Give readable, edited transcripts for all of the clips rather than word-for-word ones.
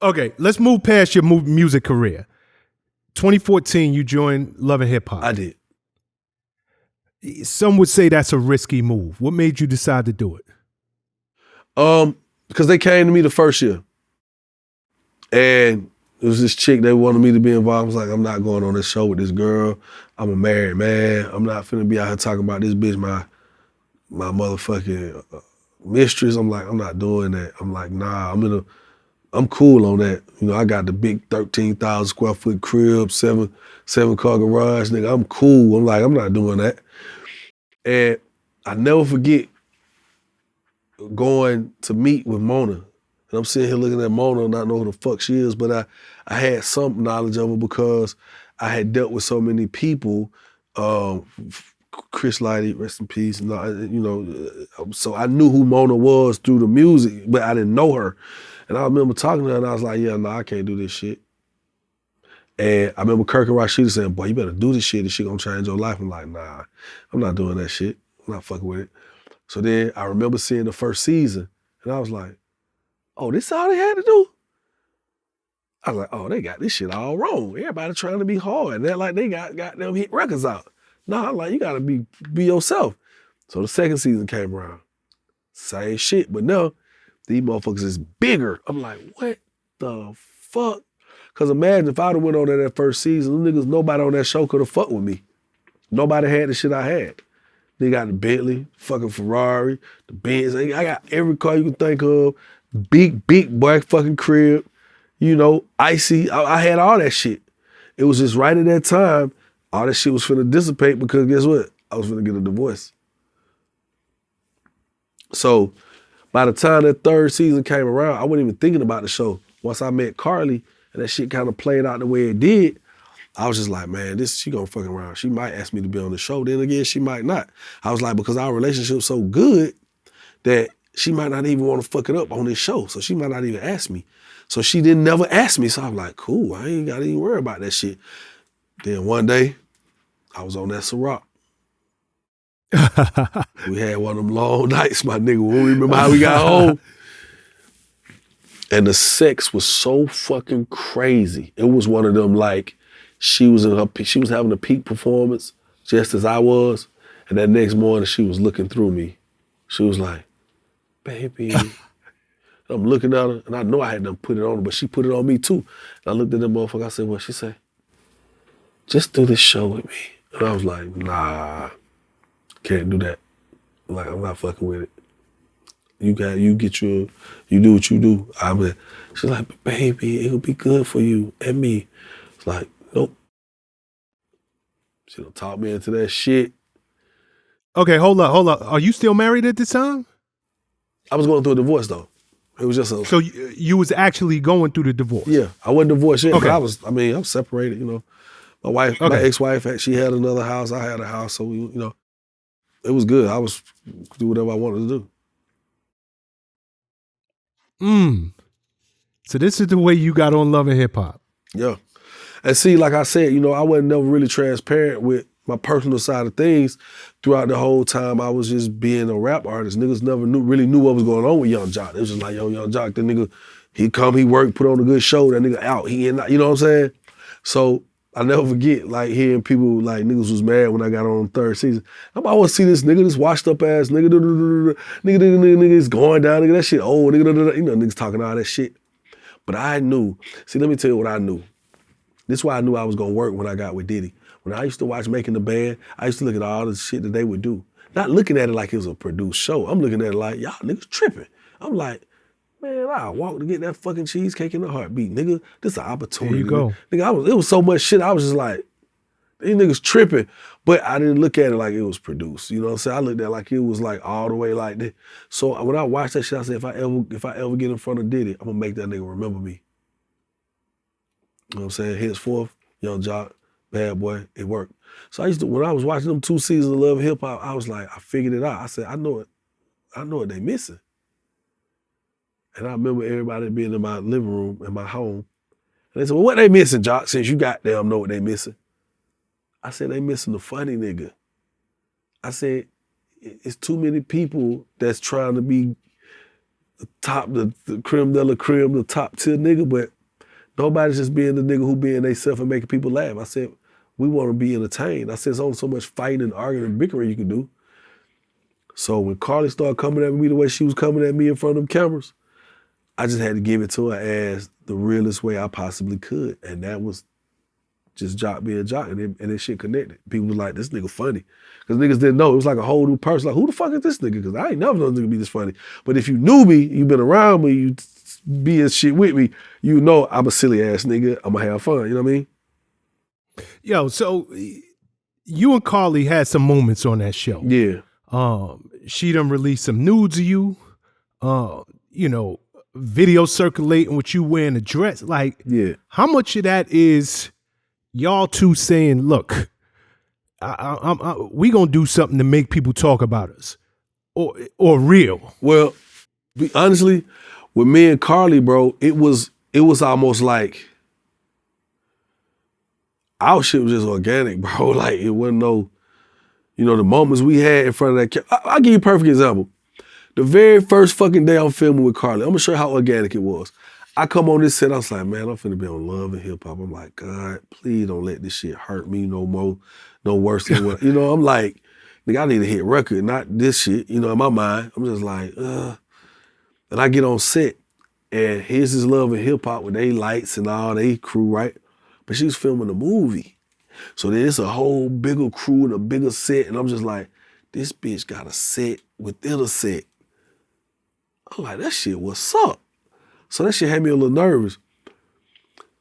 Okay, let's move past your music career. 2014, you joined Love and Hip Hop. I did. Some would say that's a risky move. What made you decide to do it? Because they came to me the first year. And it was this chick that wanted me to be involved. I was like, I'm not going on this show with this girl. I'm a married man. I'm not finna be out here talking about this bitch, my motherfucking mistress. I'm like, I'm not doing that. I'm like, nah, I'm cool on that. You know, I got the big 13,000 square foot crib, seven car garage, nigga. I'm cool. I'm like, I'm not doing that. And I never forget going to meet with Mona. And I'm sitting here looking at Mona and not know who the fuck she is, but I had some knowledge of her because I had dealt with so many people. Chris Lighty, rest in peace. So I knew who Mona was through the music, but I didn't know her. And I remember talking to her and I was like, yeah, no, I can't do this shit. And I remember Kirk and Rashida saying, boy, you better do this shit. This shit gonna change your life. I'm like, nah, I'm not doing that shit. I'm not fucking with it. So then I remember seeing the first season and I was like, oh, this all they had to do? I was like, oh, they got this shit all wrong. Everybody trying to be hard. They're like, they got them hit records out. No, I'm like, you gotta be yourself. So the second season came around. Same shit, but now these motherfuckers is bigger. I'm like, what the fuck? Cause imagine if I'd have went on there that first season, them niggas, nobody on that show could have fucked with me. Nobody had the shit I had. They got the Bentley, fucking Ferrari, the Benz. I got every car you can think of. Big boy fucking crib. You know, icy. I had all that shit. It was just right at that time, all that shit was finna dissipate because guess what? I was finna get a divorce. So by the time that third season came around, I wasn't even thinking about the show. Once I met Karlie and that shit kind of played out the way it did, I was just like, man, she gonna fucking around. She might ask me to be on the show. Then again, she might not. I was like, because our relationship's so good that she might not even want to fuck it up on this show. So she might not even ask me. So she didn't never ask me. So I'm like, cool, I ain't gotta even worry about that shit. Then one day, I was on that Ciroc. We had one of them long nights, my nigga. We don't remember how we got home. And the sex was so fucking crazy. It was one of them like, she was having a peak performance just as I was. And that next morning she was looking through me. She was like, baby. I'm looking at her and I know I had to put it on her, but she put it on me too. And I looked at that motherfucker, I said, what she say? Just do this show with me. And I was like, nah, can't do that. I'm not fucking with it. You do what you do. She's like, baby, it'll be good for you and me. It's like, nope. She done talked me into that shit. Okay, hold up. Are you still married at this time? I was going through a divorce though. It was just So you was actually going through the divorce? Yeah, I wasn't divorced yet, okay. but I'm separated, you know. My wife, my ex-wife, she had another house, I had a house, so we, you know, it was good. I was do whatever I wanted to do. So this is the way you got on Love and Hip Hop. Yeah. And see, like I said, you know, I wasn't never really transparent with my personal side of things throughout the whole time I was just being a rap artist. Niggas never really knew what was going on with Young Jock. It was just like, yo, Young Jock, that nigga, he come, he work, put on a good show, that nigga out, he in, you know what I'm saying? So I never forget, like, hearing people, like, niggas was mad when I got on the third season. I want to see this nigga, this washed up ass nigga, nigga, it's going down, nigga, that shit old, nigga, you know, niggas talking all that shit. But I knew, see, let me tell you what I knew. This is why I knew I was gonna work when I got with Diddy. When I used to watch Making the Band, I used to look at all the shit that they would do. Not looking at it like it was a produced show. I'm looking at it like, y'all niggas tripping. I'm like, man, I'll walk to get that fucking cheesecake in a heartbeat, nigga. This is an opportunity. There you go. Nigga, it was so much shit, I was just like, these niggas tripping. But I didn't look at it like it was produced. You know what I'm saying? I looked at it like it was like all the way like that. So when I watched that shit, I said, if I ever get in front of Diddy, I'm gonna make that nigga remember me. You know what I'm saying? Henceforth, Young Jock, Bad Boy, it worked. So when I was watching them 2 seasons of Love and Hip Hop, I was like, I figured it out. I said, I know what they missing. And I remember everybody being in my living room, in my home. And they said, well, what they missing, Jock, since you goddamn know what they missing? I said, they missing the funny nigga. I said, it's too many people that's trying to be the creme de la creme, the top tier nigga, but nobody's just being the nigga who being theyself and making people laugh. I said, we want to be entertained. I said, there's only so much fighting and arguing and bickering you can do. So when Karlie started coming at me the way she was coming at me in front of them cameras, I just had to give it to her as the realest way I possibly could. And that was just Jock being Jock, and that shit connected. People was like, this nigga funny. Because niggas didn't know. It was like a whole new person. Like, who the fuck is this nigga? Because I ain't never known this nigga be this funny. But if you knew me, you been around me, you be in shit with me, you know I'm a silly ass nigga. I'm gonna have fun, you know what I mean? Yo, so you and Karlie had some moments on that show. Yeah. She done released some nudes of you, you know, video circulating with you wearing a dress. Like, yeah, how much of that is y'all two saying, look, we gonna do something to make people talk about us, or real? Well, honestly, with me and Karlie, bro, it was almost like our shit was just organic, bro. Like, it wasn't no, you know, the moments we had in front of that camera. I'll give you a perfect example. The very first fucking day I'm filming with Karlie, I'm gonna show you how organic it was. I come on this set, I was like, man, I'm finna be on Love and Hip Hop. I'm like, God, please don't let this shit hurt me no more, no worse than what, you know, I'm like, nigga, I need to hit record, not this shit, you know, in my mind. I'm just like, And I get on set, and here's this Love and Hip Hop with they lights and all, they crew, right? But she was filming a movie. So then it's a whole bigger crew and a bigger set, and I'm just like, this bitch got a set within a set. I'm like, that shit, what's up? So that shit had me a little nervous.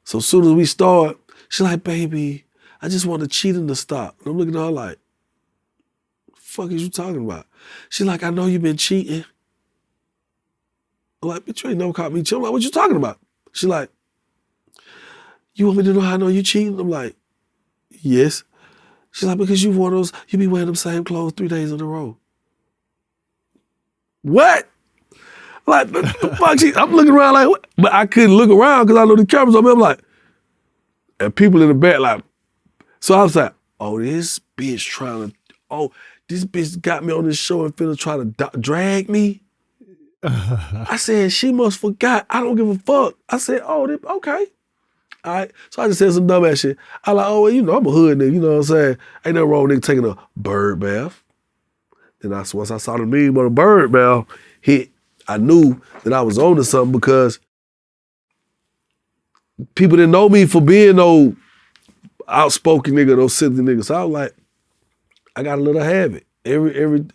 So as soon as we start, she's like, baby, I just want the cheating to stop. And I'm looking at her like, fuck is you talking about? She's like, I know you've been cheating. I'm like, bitch, you ain't never caught me cheating. I'm like, what you talking about? She's like, you want me to know how I know you cheating? I'm like, yes. She's like, because you be wearing them same clothes 3 days in a row. What? Like, the fuck, I'm looking around like, what? But I couldn't look around because I know the camera's on me. I'm like, and people in the back like, so I was like, oh, this bitch got me on this show and finna try to drag me. I said, she must forgot. I don't give a fuck. I said, oh, okay. All right. So I just said some dumb ass shit. I like, oh, well, you know, I'm a hood nigga, you know what I'm saying? Ain't nothing wrong with nigga taking a bird bath. Then once I saw the meme on the bird bath hit, I knew that I was on to something because people didn't know me for being no outspoken nigga, no silly nigga. So I was like, I got a little habit. And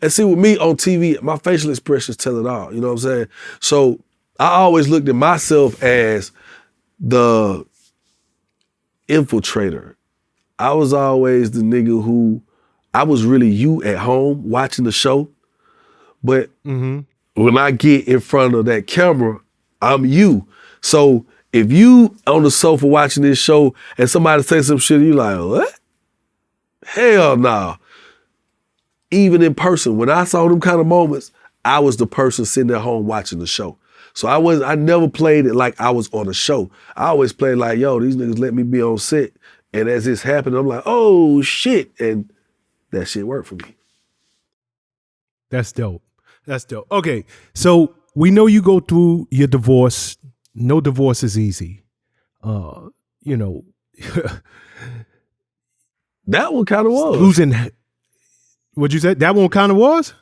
see, with me on TV, my facial expressions tell it all. You know what I'm saying? So I always looked at myself as the infiltrator. I was always the nigga who, I was really you at home watching the show, but when I get in front of that camera, I'm you. So if you on the sofa watching this show and somebody say some shit, you like, what? Hell no. Even in person, when I saw them kind of moments, I was the person sitting at home watching the show. So I never played it like I was on a show. I always played like, yo, these niggas let me be on set. And as this happened, I'm like, oh shit. And that shit worked for me. That's dope. That's dope. Okay, so we know you go through your divorce. No divorce is easy. You know. That one kind of was. Losing. What'd you say? That one kind of was?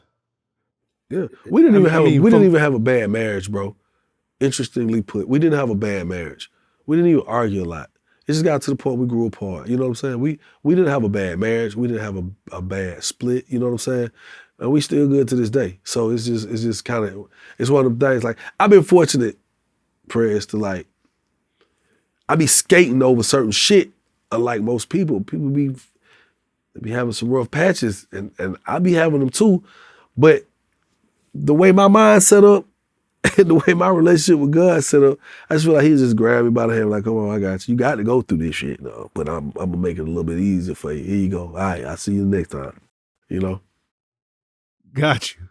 Yeah. We didn't even have a bad marriage, bro. Interestingly put, we didn't have a bad marriage. We didn't even argue a lot. It just got to the point we grew apart. You know what I'm saying? We didn't have a bad marriage. We didn't have a bad split. You know what I'm saying? And we still good to this day. So it's just kind of, it's one of the things, like, I've been fortunate, Prez, to like, I be skating over certain shit, unlike most people. People be having some rough patches, and I be having them too. But the way my mind set up and the way my relationship with God set up, I just feel like he just grabbed me by the hand, like, come on, I got you. You got to go through this shit, no, but I'm gonna make it a little bit easier for you. Here you go. All right, I'll see you next time. You know? Got you.